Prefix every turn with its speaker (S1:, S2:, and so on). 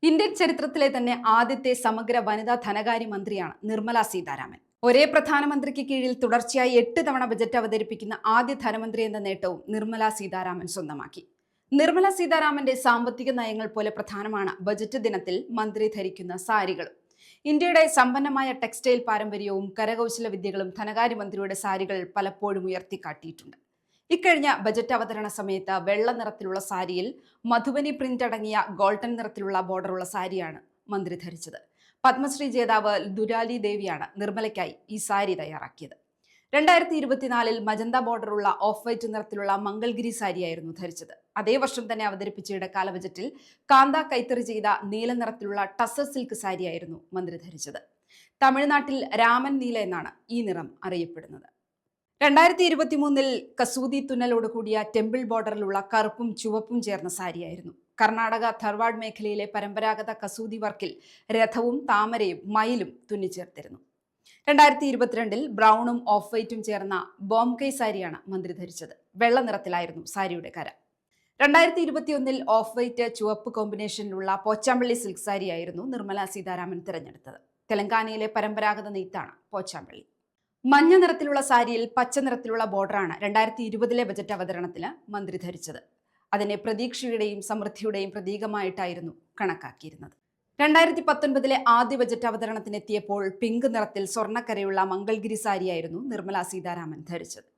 S1: Indian ചരിത്രത്തിലെ തന്നെ ആദ്യത്തെ സമഗ്ര വനിതാ ധനകാര്യമന്ത്രിയാണ് നിർമ്മല സീതാരാമൻ. ഒരേ പ്രധാനമന്ത്രിക്ക് കീഴിൽ തുടർച്ചയായി 8 തവണ ബജറ്റ് അവതരിപ്പിക്കുന്ന ആദ്യ ധനമന്ത്രി എന്ന നേട്ടവും നിർമ്മല സീതാരാമൻ സ്വന്തമാക്കി. നിർമ്മല സീതാരാമന്റെ സാമ്പത്തിക നയങ്ങൾ പോലെ പ്രധാനമാണ് ബജറ്റ് ദിനത്തിൽ മന്ത്രി ധരിക്കുന്ന സാരികളും. ഇന്ത്യയുടെ സമ്പന്നമായ ടെക്സ്റ്റൈൽ പാരമ്പര്യവും കരകൗശല വിദ്യകളും ധനകാര്യമന്ത്രിയുടെ സാരികൾ പലപ്പോഴും ഉയർത്തിക്കാട്ടിയിട്ടുണ്ട്. ഇക്കഴിഞ്ഞ ബജറ്റ് അവതരണ സമയത്ത് വെള്ള നിറത്തിലുള്ള സാരിയിൽ മധുബനി പ്രിന്റ് അടങ്ങിയ ഗോൾഡൻ നിറത്തിലുള്ള ബോർഡറുള്ള സാരിയാണ് മന്ത്രി ധരിച്ചത്. പത്മശ്രീ ജേതാവ് ദുരാലി ദേവിയാണ് നിർമ്മലയ്ക്കായി ഈ സാരി തയ്യാറാക്കിയത്. 2024 മജന്ത ബോർഡറുള്ള ഓഫ് വൈറ്റ് നിറത്തിലുള്ള മംഗൾഗിരി സാരിയായിരുന്നു ധരിച്ചത്. അതേ വർഷം തന്നെ അവതരിപ്പിച്ച ഇടക്കാല ബജറ്റിൽ കാന്ത കൈത്തറി ചെയ്ത നീല നിറത്തിലുള്ള ടസർ സിൽക്ക് സാരിയായിരുന്നു മന്ത്രി ധരിച്ചത്. തമിഴ്നാട്ടിൽ രാമൻ നീല എന്നാണ് ഈ നിറം അറിയപ്പെടുന്നത്. 2023 കസൂതി തുന്നലോട് കൂടിയ ടെമ്പിൾ ബോർഡറിലുള്ള കറുപ്പും ചുവപ്പും ചേർന്ന സാരിയായിരുന്നു. കർണാടക ധർവാഡ് മേഖലയിലെ പരമ്പരാഗത കസൂതി വർക്കിൽ രഥവും താമരയും മയിലും തുന്നിച്ചേർത്തിരുന്നു. 2022 ബ്രൗണും ഓഫ് വൈറ്റും ചേർന്ന ബോംകൈ സാരിയാണ് മന്ത്രി ധരിച്ചത്. വെള്ള നിറത്തിലായിരുന്നു സാരിയുടെ കര. 2021 ഓഫ് വൈറ്റ് ചുവപ്പ് കോമ്പിനേഷനിലുള്ള പോച്ചാമ്പള്ളി സിൽക്ക് സാരിയായിരുന്നു നിർമ്മല സീതാരാമൻ തിരഞ്ഞെടുത്തത്. തെലങ്കാനയിലെ പരമ്പരാഗത നെയ്ത്താണ് പോച്ചാമ്പള്ളി. മഞ്ഞ നിറത്തിലുള്ള സാരിയിൽ പച്ച നിറത്തിലുള്ള ബോർഡറാണ് 2020 ബജറ്റ് അവതരണത്തിന് മന്ത്രി ധരിച്ചത്. അതിനെ പ്രതീക്ഷയുടെയും സമൃദ്ധിയുടെയും പ്രതീകമായിട്ടായിരുന്നു കണക്കാക്കിയിരുന്നത്. 2019 ആദ്യ ബജറ്റ് അവതരണത്തിനെത്തിയപ്പോൾ പിങ്ക് നിറത്തിൽ സ്വർണ്ണക്കരയുള്ള മംഗൾഗിരി സാരിയായിരുന്നു നിർമ്മല സീതാരാമൻ ധരിച്ചത്.